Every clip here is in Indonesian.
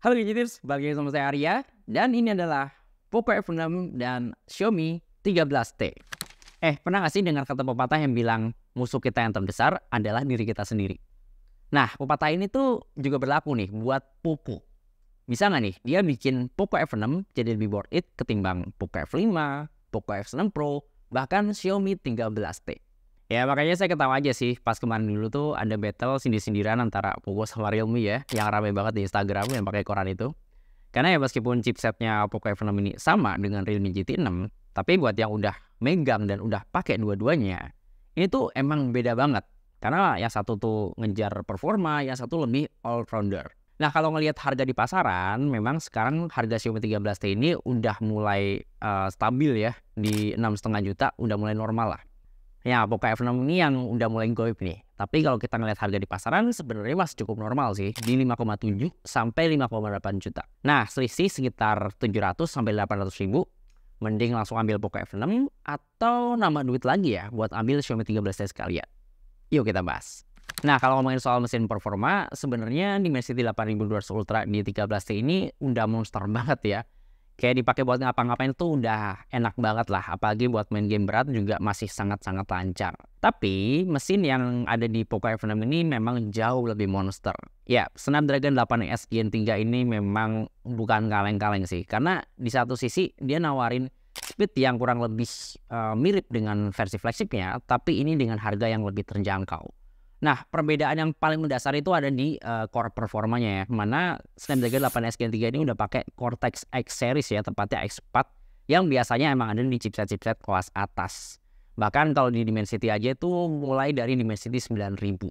Halo Gadgeters, balik lagi sama saya Arya. Dan ini adalah Poco F6 dan Xiaomi 13T. Pernah gak sih dengar kata pepatah yang bilang musuh kita yang terbesar adalah diri kita sendiri? Nah, pepatah ini tuh juga berlaku nih buat Poco. Bisa nggak nih dia bikin Poco F6 jadi lebih worth it ketimbang Poco F5, Poco F9 Pro, bahkan Xiaomi 13T. Ya makanya saya ketawa aja sih pas kemarin dulu tuh ada battle sindir-sindiran antara Poco sama Realme ya, yang ramai banget di Instagram yang pakai koran itu. Karena ya meskipun chipsetnya Poco F6 ini sama dengan Realme GT6, tapi buat yang udah megang dan udah pakai dua-duanya, ini tuh emang beda banget. Karena yang satu tuh ngejar performa, yang satu lebih all-rounder. Nah kalau ngelihat harga di pasaran, memang sekarang harga Xiaomi 13T ini udah mulai stabil ya, di 6,5 juta udah mulai normal lah. Ya, Poco F6 ini yang udah mulai goib nih. Tapi kalau kita ngeliat harga di pasaran sebenarnya masih cukup normal sih, di 5,7 sampai 5,8 juta. Nah, selisih sekitar 700 sampai 800 ribu. Mending langsung ambil Poco F6 atau nambah duit lagi ya buat ambil Xiaomi 13T sekalian. Yuk kita bahas. Nah, kalau ngomongin soal mesin performa, sebenarnya Dimensity 8200 Ultra di 13T ini udah monster banget ya. Kayak dipakai buat ngapa-ngapain tuh udah enak banget lah, apalagi buat main game berat juga masih sangat-sangat lancar. Tapi mesin yang ada di Poco F6 ini memang jauh lebih monster. Ya, Snapdragon 8S Gen 3 ini memang bukan kaleng-kaleng sih, karena di satu sisi dia nawarin speed yang kurang lebih mirip dengan versi flagshipnya, tapi ini dengan harga yang lebih terjangkau. Nah, perbedaan yang paling mendasar itu ada di core performanya ya, mana Snapdragon 8S Gen 3 ini udah pakai Cortex X series ya, tepatnya X4, yang biasanya emang ada di chipset-chipset kelas atas. Bahkan kalau di Dimensity aja itu mulai dari Dimensity 9000.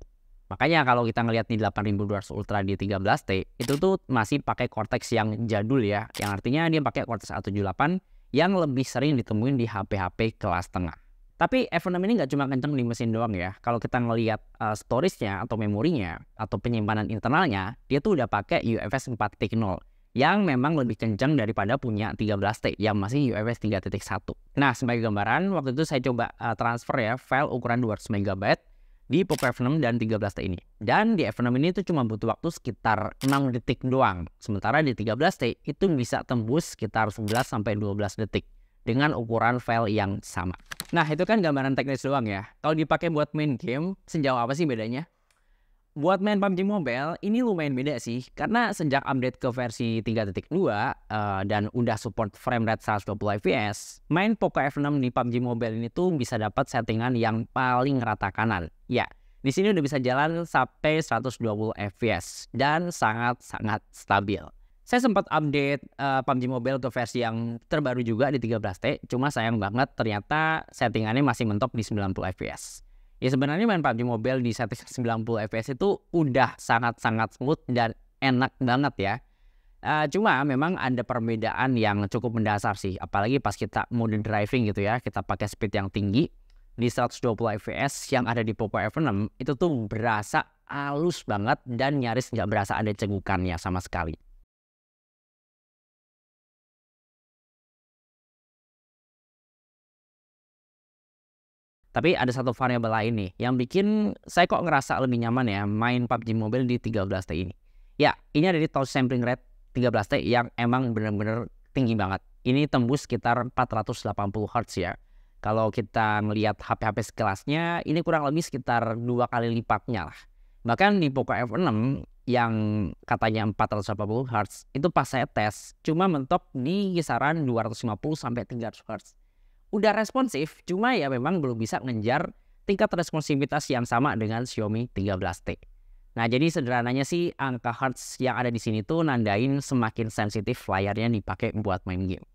Makanya kalau kita ngelihat di 8200 Ultra di 13T, itu tuh masih pakai Cortex yang jadul ya, yang artinya dia pakai Cortex A78 yang lebih sering ditemuin di HP-HP kelas tengah. Tapi F6 ini nggak cuma kenceng di mesin doang ya. Kalau kita ngelihat storage-nya atau memorinya atau penyimpanan internalnya, dia tuh udah pakai UFS 4.0 yang memang lebih kenceng daripada punya 13T yang masih UFS 3.1. Nah, sebagai gambaran, waktu itu saya coba transfer ya file ukuran 200 MB di Poco F6 dan 13T ini. Dan di F6 ini tuh cuma butuh waktu sekitar 6 detik doang. Sementara di 13T itu bisa tembus sekitar 11 sampai 12 detik dengan ukuran file yang sama. Nah, itu kan gambaran teknis doang ya. Kalau dipakai buat main game, sejauh apa sih bedanya? Buat main PUBG Mobile, ini lumayan beda sih. Karena sejak update ke versi 3.2 dan udah support frame rate 120 fps, main Poco F6 di PUBG Mobile ini tuh bisa dapat settingan yang paling rata kanan. Ya, di sini udah bisa jalan sampai 120 fps dan sangat-sangat stabil. Saya sempat update PUBG Mobile ke versi yang terbaru juga di 13T, cuma sayang banget ternyata settingannya masih mentok di 90 fps. Ya sebenarnya main PUBG Mobile di setting 90 fps itu udah sangat-sangat smooth dan enak banget ya. Cuma memang ada perbedaan yang cukup mendasar sih, apalagi pas kita mode driving gitu ya, kita pakai speed yang tinggi di 120 fps yang ada di Poco F6 itu tuh berasa halus banget dan nyaris nggak berasa ada cegukannya sama sekali. Tapi ada satu variabel lain nih yang bikin saya kok ngerasa lebih nyaman ya main PUBG Mobile di 13T ini. Ya, ini ada di touch sampling rate 13T yang emang bener-bener tinggi banget. Ini tembus sekitar 480 Hz ya. Kalau kita melihat HP-HP sekelasnya, ini kurang lebih sekitar 2 kali lipatnya lah. Bahkan di Poco F6 yang katanya 480 Hz, itu pas saya tes cuma mentok di kisaran 250 sampai 300 Hz. Udah responsif, cuma ya memang belum bisa ngejar tingkat responsivitas yang sama dengan Xiaomi 13T. Nah, jadi sederhananya sih angka hertz yang ada di sini tuh nandain semakin sensitif layarnya dipakai buat main game.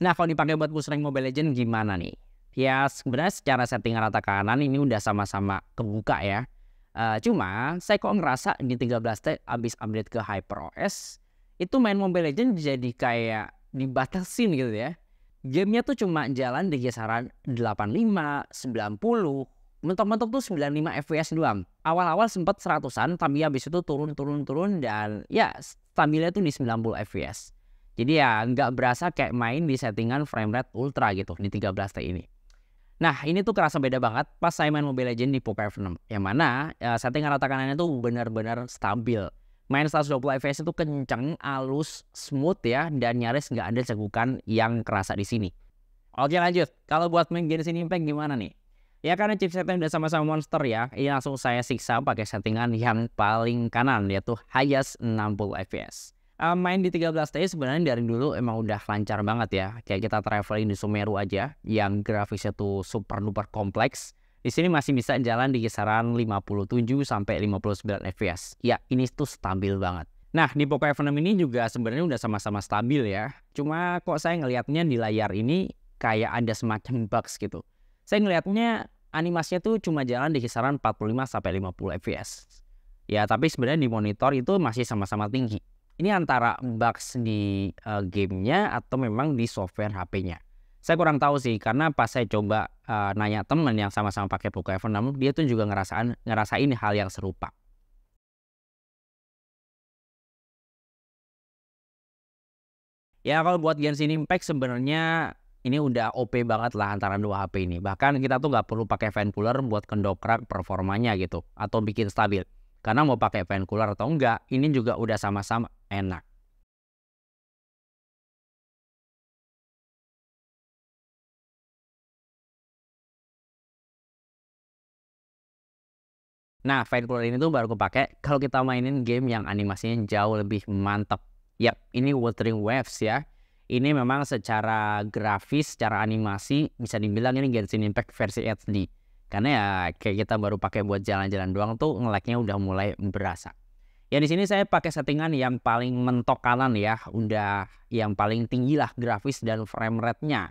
Nah, kalau dipakai buat push rank Mobile Legends gimana nih? Ya sebenarnya secara setting rata kanan ini udah sama-sama kebuka ya. Cuma saya kok ngerasa di 13T abis update ke HyperOS itu main Mobile Legends jadi kayak dibatasin gitu ya. Gamenya tuh cuma jalan di kisaran 85, 90, mentok-mentok tuh 95 fps doang. Awal-awal sempet 100-an, tapi habis itu turun dan ya stabilnya tuh di 90 fps. Jadi ya nggak berasa kayak main di settingan frame rate ultra gitu di 13T ini. Nah ini tuh kerasa beda banget pas saya main Mobile Legends di Poco F6. Yang mana settingan rata kanannya tuh benar-benar stabil. Main 120 fps itu kenceng, halus, smooth ya, dan nyaris nggak ada cegukan yang kerasa di sini. Oke lanjut, kalau buat main Genshin Impact gimana nih? Ya karena chipsetnya udah sama-sama monster ya, ini langsung saya siksa pakai settingan yang paling kanan, yaitu highest 60 fps. Main di 13Ti sebenarnya dari dulu emang udah lancar banget ya. Kayak kita traveling di Sumeru aja, yang grafisnya tuh super duper kompleks. Di sini masih bisa jalan di kisaran 57 sampai 59 fps. Ya, ini tuh stabil banget. Nah, di Poco F6 ini juga sebenarnya udah sama-sama stabil ya. Cuma kok saya ngelihatnya di layar ini kayak ada semacam bugs gitu. Saya ngelihatnya animasinya tuh cuma jalan di kisaran 45 sampai 50 fps. Ya, tapi sebenarnya di monitor itu masih sama-sama tinggi. Ini antara bugs di gamenya atau memang di software HP-nya. Saya kurang tahu sih, karena pas saya coba nanya temen yang sama-sama pakai Poco F6, dia tuh juga ngerasain hal yang serupa. Ya kalau buat Genshin Impact sebenarnya ini udah OP banget lah antara dua HP ini. Bahkan kita tuh nggak perlu pakai fan cooler buat kendokrak performanya gitu, atau bikin stabil. Karena mau pakai fan cooler atau enggak, ini juga udah sama-sama enak. Nah, fan cooler ini tuh baru kepake kalau kita mainin game yang animasinya jauh lebih mantap. Yap, ini Wuthering Waves ya. Ini memang secara grafis, secara animasi bisa dibilang ini Genshin Impact versi HD. Karena ya kayak kita baru pakai buat jalan-jalan doang tuh nge-lag-nya udah mulai berasa. Ya di sini saya pakai settingan yang paling mentok kanan ya, udah yang paling tinggi lah grafis dan frame rate-nya.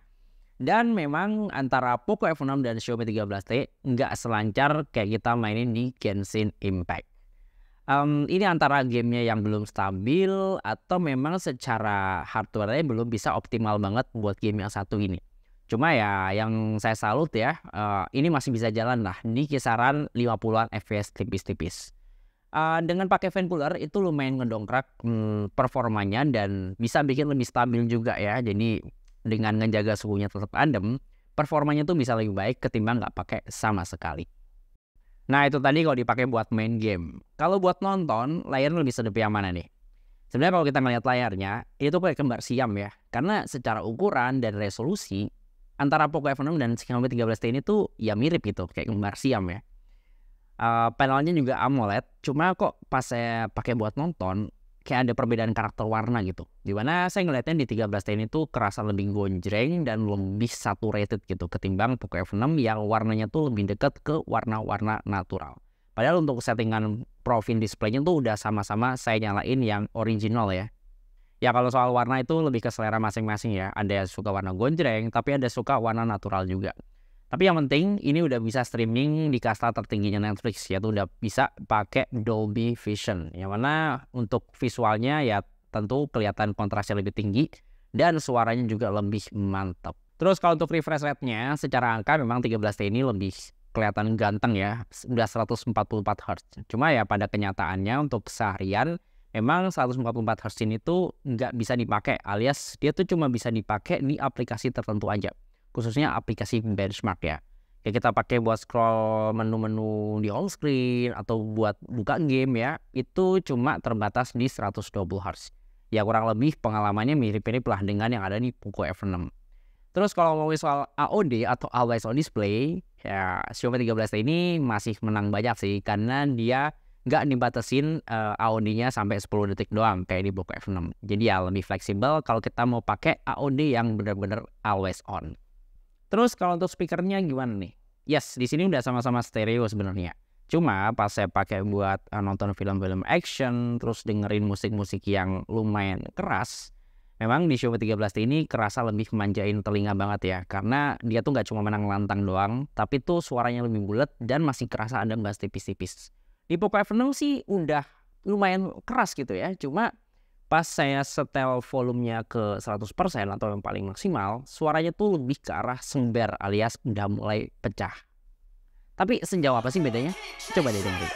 Dan memang antara Poco F6 dan Xiaomi 13T nggak selancar kayak kita mainin di Genshin Impact. Ini antara gamenya yang belum stabil atau memang secara hardware-nya belum bisa optimal banget buat game yang satu ini. Cuma ya yang saya salut ya, ini masih bisa jalan lah di kisaran 50-an fps tipis-tipis. Dengan pakai fan cooler itu lumayan ngedongkrak performanya dan bisa bikin lebih stabil juga ya. Jadi dengan ngejaga suhunya tetap adem, performanya tuh bisa lebih baik ketimbang nggak pakai sama sekali. Nah itu tadi kalau dipakai buat main game. Kalau buat nonton, layarnya lebih sedep yang mana nih? Sebenarnya kalau kita ngeliat layarnya, itu kayak kembar siam ya. Karena secara ukuran dan resolusi, antara Poco F6 dan Xiaomi 13T ini tuh ya mirip gitu, kayak kembar siam ya. Panelnya juga AMOLED, cuma kok pas saya pakai buat nonton, kayak ada perbedaan karakter warna gitu. Dimana saya ngeliatnya di 13T ini tuh kerasa lebih gonjreng dan lebih saturated gitu ketimbang Poco F6 yang warnanya tuh lebih dekat ke warna-warna natural. Padahal untuk settingan profile displaynya tuh udah sama-sama saya nyalain yang original ya. Ya kalau soal warna itu lebih ke selera masing-masing ya. Ada yang suka warna gonjreng, tapi ada suka warna natural juga. Tapi yang penting ini udah bisa streaming di kasta tertingginya Netflix, yaitu udah bisa pakai Dolby Vision. Yang mana untuk visualnya ya tentu kelihatan kontrasnya lebih tinggi dan suaranya juga lebih mantap. Terus kalau untuk refresh rate-nya secara angka memang 13T ini lebih kelihatan ganteng ya, udah 144 Hz. Cuma ya pada kenyataannya untuk seharian memang 144 Hz ini tuh nggak bisa dipakai, alias dia tuh cuma bisa dipakai di aplikasi tertentu aja. Khususnya aplikasi benchmark ya. Kayak kita pakai buat scroll menu-menu di home screen atau buat buka game ya, itu cuma terbatas di 120 Hz. Ya kurang lebih pengalamannya mirip-mirip lah dengan yang ada di Poco F6. Terus kalau ngomongin soal AOD atau Always On Display, ya Xiaomi 13 ini masih menang banyak sih karena dia nggak dibatasin AOD-nya sampai 10 detik doang kayak di Poco F6. Jadi ya lebih fleksibel kalau kita mau pakai AOD yang benar-benar always on. Terus kalau untuk speakernya gimana nih? Yes, di sini udah sama-sama stereo sebenarnya. Cuma pas saya pakai buat nonton film-film action, terus dengerin musik-musik yang lumayan keras, memang di Xiaomi 13T ini kerasa lebih manjain telinga banget ya. Karena dia tuh nggak cuma menang lantang doang, tapi tuh suaranya lebih bulat dan masih kerasa ada bass tipis-tipis. Di Poco F6 sih udah lumayan keras gitu ya, cuma pas saya setel volumenya ke 100% atau yang paling maksimal, suaranya tuh lebih ke arah sember alias udah mulai pecah. Tapi sejauh apa sih bedanya? Coba deh dengerin.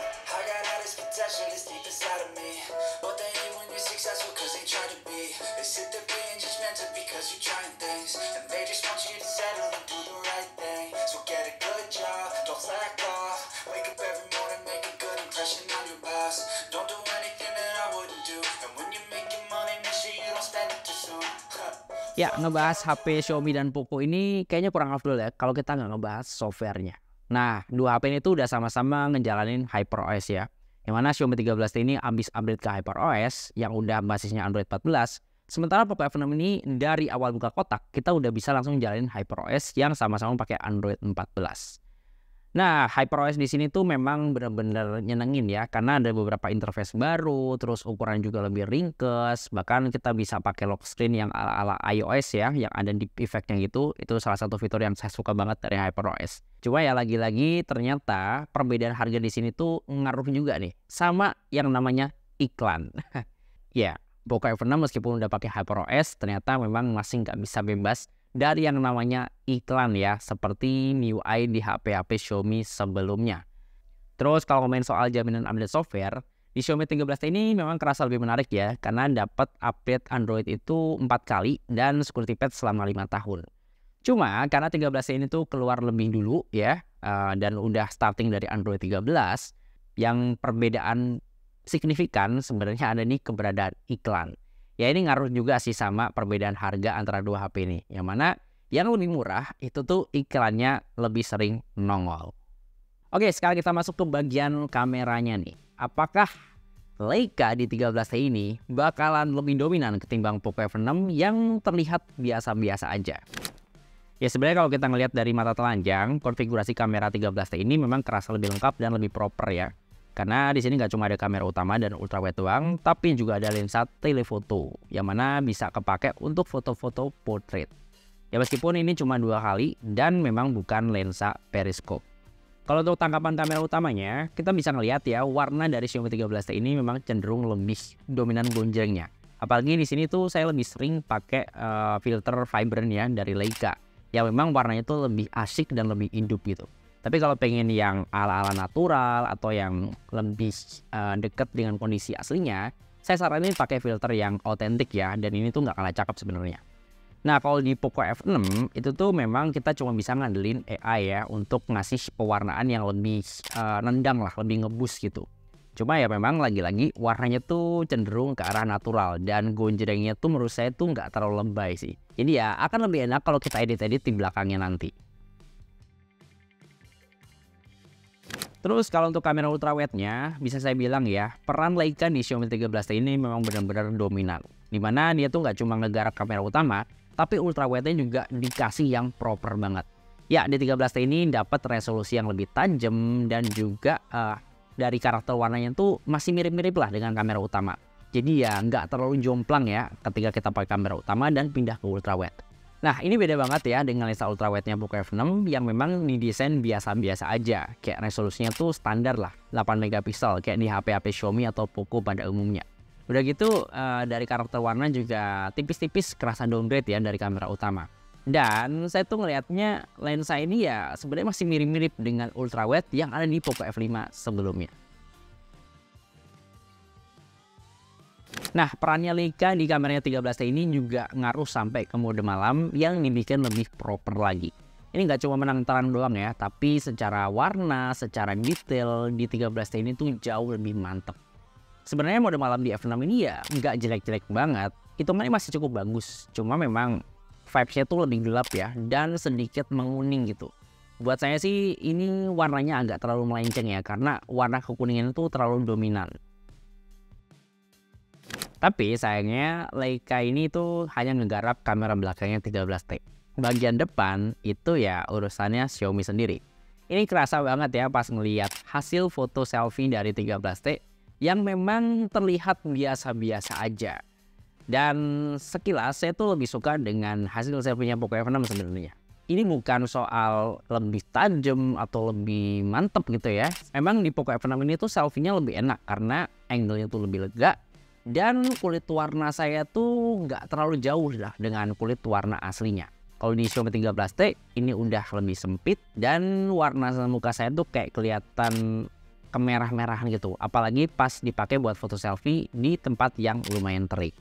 Ya, ngebahas HP Xiaomi dan Poco ini kayaknya kurang afdol ya kalau kita nggak ngebahas softwarenya. Nah, dua HP ini tuh udah sama-sama ngejalanin HyperOS ya. Yang mana Xiaomi 13T ini habis update ke HyperOS yang udah basisnya Android 14. Sementara Poco F6 ini dari awal buka kotak, kita udah bisa langsung jalanin HyperOS yang sama-sama pakai Android 14. Nah, HyperOS di sini tuh memang benar-benar nyenengin ya, karena ada beberapa interface baru, terus ukuran juga lebih ringkes, bahkan kita bisa pakai lock screen yang ala-ala iOS ya, yang ada deep effect-nya gitu. Itu salah satu fitur yang saya suka banget dari HyperOS. Cuma ya lagi-lagi ternyata perbedaan harga di sini tuh ngaruh juga nih, sama yang namanya iklan. Ya, Poco F6 meskipun udah pakai HyperOS, ternyata memang masih nggak bisa bebas dari yang namanya iklan ya, seperti MIUI di HP-HP Xiaomi sebelumnya. Terus kalau ngomongin soal jaminan update software, di Xiaomi 13 ini memang kerasa lebih menarik ya, karena dapat update Android itu 4 kali dan security patch selama 5 tahun. Cuma karena 13 ini tuh keluar lebih dulu ya, dan udah starting dari Android 13, yang perbedaan signifikan sebenarnya ada nih keberadaan iklan. Ya ini ngaruh juga sih sama perbedaan harga antara dua HP ini. Yang mana yang lebih murah itu tuh iklannya lebih sering nongol. Oke, sekarang kita masuk ke bagian kameranya nih. Apakah Leica di 13T ini bakalan lebih dominan ketimbang Poco F6 yang terlihat biasa-biasa aja? Ya sebenarnya kalau kita ngelihat dari mata telanjang, konfigurasi kamera 13T ini memang kerasa lebih lengkap dan lebih proper ya. Karena di sini nggak cuma ada kamera utama dan ultrawide doang, tapi juga ada lensa telephoto, yang mana bisa kepake untuk foto-foto portrait. Ya meskipun ini cuma 2 kali dan memang bukan lensa periskop. Kalau untuk tangkapan kamera utamanya, kita bisa ngelihat ya warna dari Xiaomi 13T ini memang cenderung lebih dominan gonjrengnya. Apalagi di sini tuh saya lebih sering pakai filter vibrant ya dari Leica, yang memang warnanya tuh lebih asik dan lebih hidup gitu. Tapi kalau pengen yang ala-ala natural atau yang lebih dekat dengan kondisi aslinya, saya saranin pakai filter yang otentik ya, dan ini tuh nggak kalah cakep sebenarnya. Nah kalau di Poco F6 itu tuh memang kita cuma bisa ngandelin AI ya untuk ngasih pewarnaan yang lebih nendang lah, lebih ngebus gitu. Cuma ya memang lagi-lagi warnanya tuh cenderung ke arah natural dan gonjrengnya tuh menurut saya tuh nggak terlalu lebay sih. Jadi ya akan lebih enak kalau kita edit-edit di belakangnya nanti. Terus kalau untuk kamera ultrawide-nya, bisa saya bilang ya, peran Leica di Xiaomi 13T ini memang benar-benar dominan. Dimana dia tuh nggak cuma ngegarap kamera utama, tapi ultrawide-nya juga dikasih yang proper banget. Ya, di 13T ini dapat resolusi yang lebih tajam dan juga dari karakter warnanya tuh masih mirip-mirip lah dengan kamera utama. Jadi ya nggak terlalu jomplang ya ketika kita pakai kamera utama dan pindah ke ultrawide. Nah ini beda banget ya dengan lensa ultrawide-nya Poco F6 yang memang didesain biasa-biasa aja. Kayak resolusinya tuh standar lah, 8 megapiksel kayak di HP-HP Xiaomi atau Poco pada umumnya. Udah gitu dari karakter warna juga tipis-tipis kerasa downgrade ya dari kamera utama. Dan saya tuh ngelihatnya lensa ini ya sebenarnya masih mirip-mirip dengan ultrawide yang ada di Poco F5 sebelumnya. Nah, perannya Leica di kameranya 13T ini juga ngaruh sampai ke mode malam yang dibikin lebih proper lagi. Ini nggak cuma menang terang doang ya, tapi secara warna, secara detail di 13T ini tuh jauh lebih mantep. Sebenarnya mode malam di F6 ini ya nggak jelek-jelek banget, hitungannya masih cukup bagus. Cuma memang vibes-nya tuh lebih gelap ya, dan sedikit menguning gitu. Buat saya sih ini warnanya agak terlalu melenceng ya, karena warna kekuningan itu terlalu dominan. Tapi sayangnya Leica ini tuh hanya ngegarap kamera belakangnya 13T. Bagian depan itu ya urusannya Xiaomi sendiri. Ini kerasa banget ya pas ngelihat hasil foto selfie dari 13T yang memang terlihat biasa-biasa aja. Dan sekilas saya tuh lebih suka dengan hasil selfie-nya Poco F6 sebenarnya. Ini bukan soal lebih tajam atau lebih mantep gitu ya. Memang di Poco F6 ini tuh selfie-nya lebih enak karena angle-nya tuh lebih lega. Dan kulit warna saya tuh nggak terlalu jauh lah dengan kulit warna aslinya. Kalau di Xiaomi 13T ini udah lebih sempit dan warna muka saya tuh kayak kelihatan kemerah-merahan gitu. Apalagi pas dipakai buat foto selfie di tempat yang lumayan terik.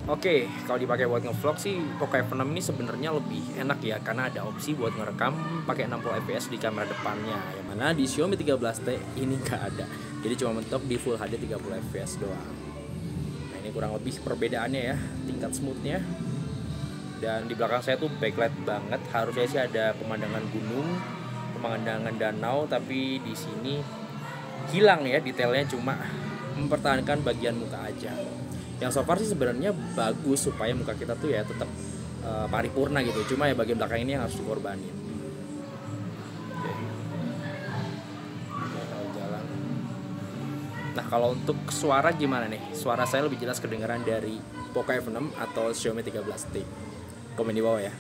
Oke, kalau dipakai buat ngevlog sih Poco F6 ini sebenarnya lebih enak ya, karena ada opsi buat ngerekam pakai 60 fps di kamera depannya, yang mana di Xiaomi 13T ini nggak ada. Jadi cuma mentok di Full HD 30 fps doang. Nah, ini kurang lebih perbedaannya ya, tingkat smoothnya. Dan di belakang saya tuh backlight banget, harusnya sih ada pemandangan gunung, pemandangan danau, tapi di sini hilang ya detailnya, cuma mempertahankan bagian muka aja. Yang so far sih sebenarnya bagus supaya muka kita tuh ya tetap paripurna gitu. Cuma ya bagian belakang ini yang harus dikorbanin. Oke. Jalan. Nah, kalau untuk suara gimana nih? Suara saya lebih jelas kedengaran dari Poco F6 atau Xiaomi 13T. Komen di bawah ya.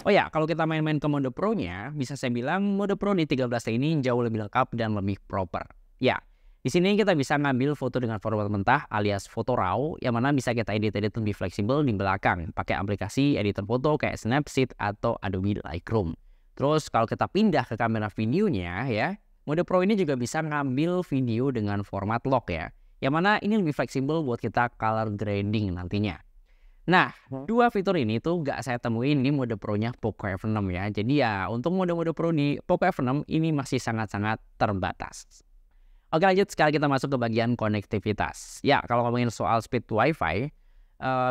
Oh ya, kalau kita main-main ke mode Pro-nya, bisa saya bilang mode Pro di 13T ini jauh lebih lengkap dan lebih proper. Ya, di sini kita bisa ngambil foto dengan format mentah alias foto RAW, yang mana bisa kita edit-edit lebih fleksibel di belakang, pakai aplikasi editor foto kayak Snapseed atau Adobe Lightroom. Terus kalau kita pindah ke kamera videonya ya, mode Pro ini juga bisa ngambil video dengan format log ya, yang mana ini lebih fleksibel buat kita color grading nantinya. Nah, dua fitur ini tuh nggak saya temuin di mode Pro-nya Poco F6 ya. Jadi ya, untuk mode-mode Pro di Poco F6 ini masih sangat-sangat terbatas. Oke, lanjut. Sekarang kita masuk ke bagian konektivitas. Ya, kalau ngomongin soal speed Wi-Fi,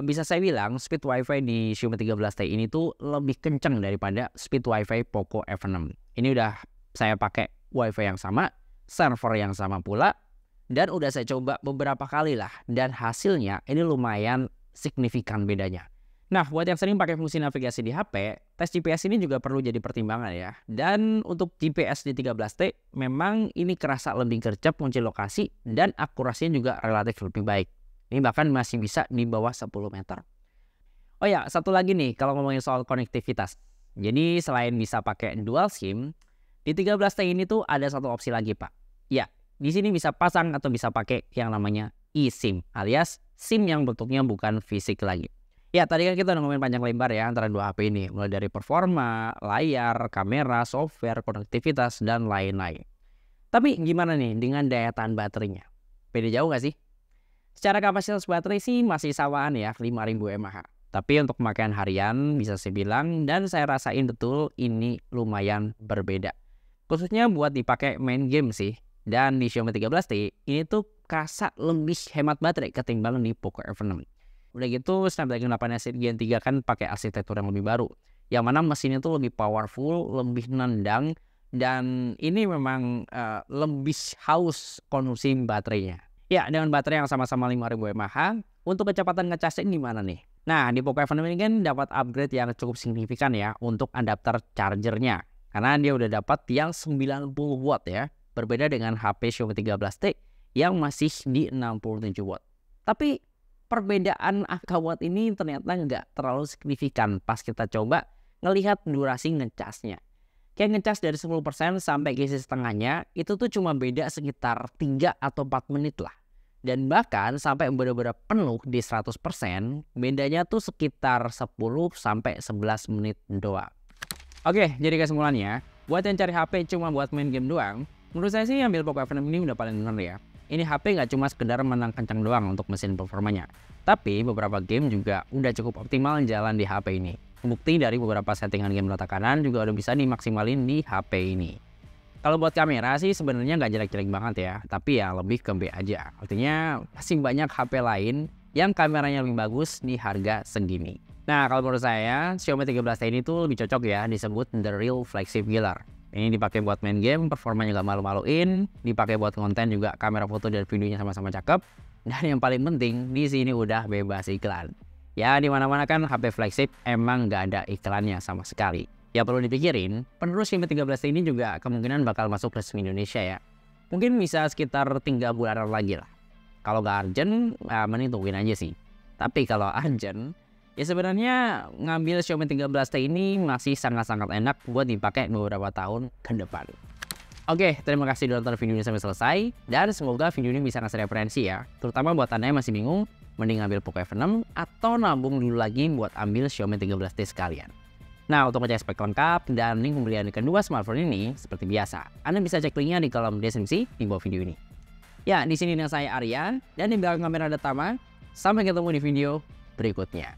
bisa saya bilang speed Wi-Fi di Xiaomi 13T ini tuh lebih kencang daripada speed Wi-Fi Poco F6. Ini udah saya pakai Wi-Fi yang sama, server yang sama pula, dan udah saya coba beberapa kali lah. Dan hasilnya ini lumayan signifikan bedanya. Nah, buat yang sering pakai fungsi navigasi di HP, tes GPS ini juga perlu jadi pertimbangan ya. Dan untuk GPS di 13T, memang ini kerasa lebih gercep kunci lokasi dan akurasinya juga relatif lebih baik. Ini bahkan masih bisa di bawah 10 meter. Oh ya, satu lagi nih kalau ngomongin soal konektivitas. Jadi selain bisa pakai dual SIM, di 13T ini tuh ada satu opsi lagi, Pak. Ya, di sini bisa pasang atau bisa pakai yang namanya eSIM alias SIM yang bentuknya bukan fisik lagi. Ya, tadi kan kita udah ngomongin panjang lebar ya antara dua HP ini, mulai dari performa, layar, kamera, software, konektivitas, dan lain-lain. Tapi gimana nih dengan daya tahan baterainya? Beda jauh nggak sih? Secara kapasitas baterai sih masih samaan ya, 5000 mAh. Tapi untuk pemakaian harian bisa saya bilang dan saya rasain betul ini lumayan berbeda. Khususnya buat dipakai main game sih. Dan di Xiaomi 13T ini tuh kerasa lebih hemat baterai ketimbang di Poco F6. Udah gitu Snapdragon 8 Gen 3 kan pakai arsitektur yang lebih baru, yang mana mesinnya tuh lebih powerful, lebih nendang, dan ini memang lebih haus konsumsi baterainya. Ya, dengan baterai yang sama-sama 5000 mAh, untuk kecepatan ngecasnya gimana nih? Nah, di Poco F6 ini kan dapat upgrade yang cukup signifikan ya untuk adapter chargernya, karena dia udah dapat yang 90 watt ya. Berbeda dengan HP Xiaomi 13T yang masih di 67 watt. Tapi perbedaan angka watt ini ternyata nggak terlalu signifikan pas kita coba ngelihat durasi ngecasnya. Kayak ngecas dari 10% sampai isi setengahnya itu tuh cuma beda sekitar 3 atau 4 menit lah. Dan bahkan sampai benar-benar penuh di 100%, bedanya tuh sekitar 10 sampai 11 menit doang. Oke, jadi kesimpulannya, Buat yang cari HP cuma buat main game doang, menurut saya sih ambil Poco F6 ini udah paling bener ya. Ini HP nggak cuma sekedar menang kencang doang untuk mesin performanya, tapi beberapa game juga udah cukup optimal jalan di HP ini. Bukti dari beberapa settingan game rata kanan juga udah bisa dimaksimalin di HP ini. Kalau buat kamera sih sebenarnya nggak jelek-jelek banget ya, tapi ya lebih ke B aja. Artinya masih banyak HP lain yang kameranya lebih bagus di harga segini. Nah, kalau menurut saya, Xiaomi 13T ini tuh lebih cocok ya disebut the real flagship killer. Ini dipakai buat main game, performanya nggak malu-maluin, dipakai buat konten juga kamera foto dan videonya sama-sama cakep, dan yang paling penting di sini udah bebas iklan. Ya di mana-mana kan HP flagship emang nggak ada iklannya sama sekali. Ya perlu dipikirin, penerus Xiaomi 13T ini juga kemungkinan bakal masuk resmi Indonesia ya. Mungkin bisa sekitar 3 bulanan lagi lah. Kalau nggak urgent, mending tungguin aja sih. Tapi kalau urgent, ya sebenarnya ngambil Xiaomi 13T ini masih sangat-sangat enak buat dipakai beberapa tahun ke depan. Oke, terima kasih udah nonton video ini sampai selesai. Dan semoga video ini bisa ngasih referensi ya. Terutama buat anda yang masih bingung, mending ambil Poco F6 atau nabung dulu lagi buat ambil Xiaomi 13T sekalian. Nah, untuk ngecek spek lengkap dan link pembelian kedua smartphone ini, seperti biasa, Anda bisa cek linknya di kolom deskripsi di bawah video ini. Ya, di sini dengan saya Arya, dan di belakang kamera ada Tama. Sampai ketemu di video berikutnya.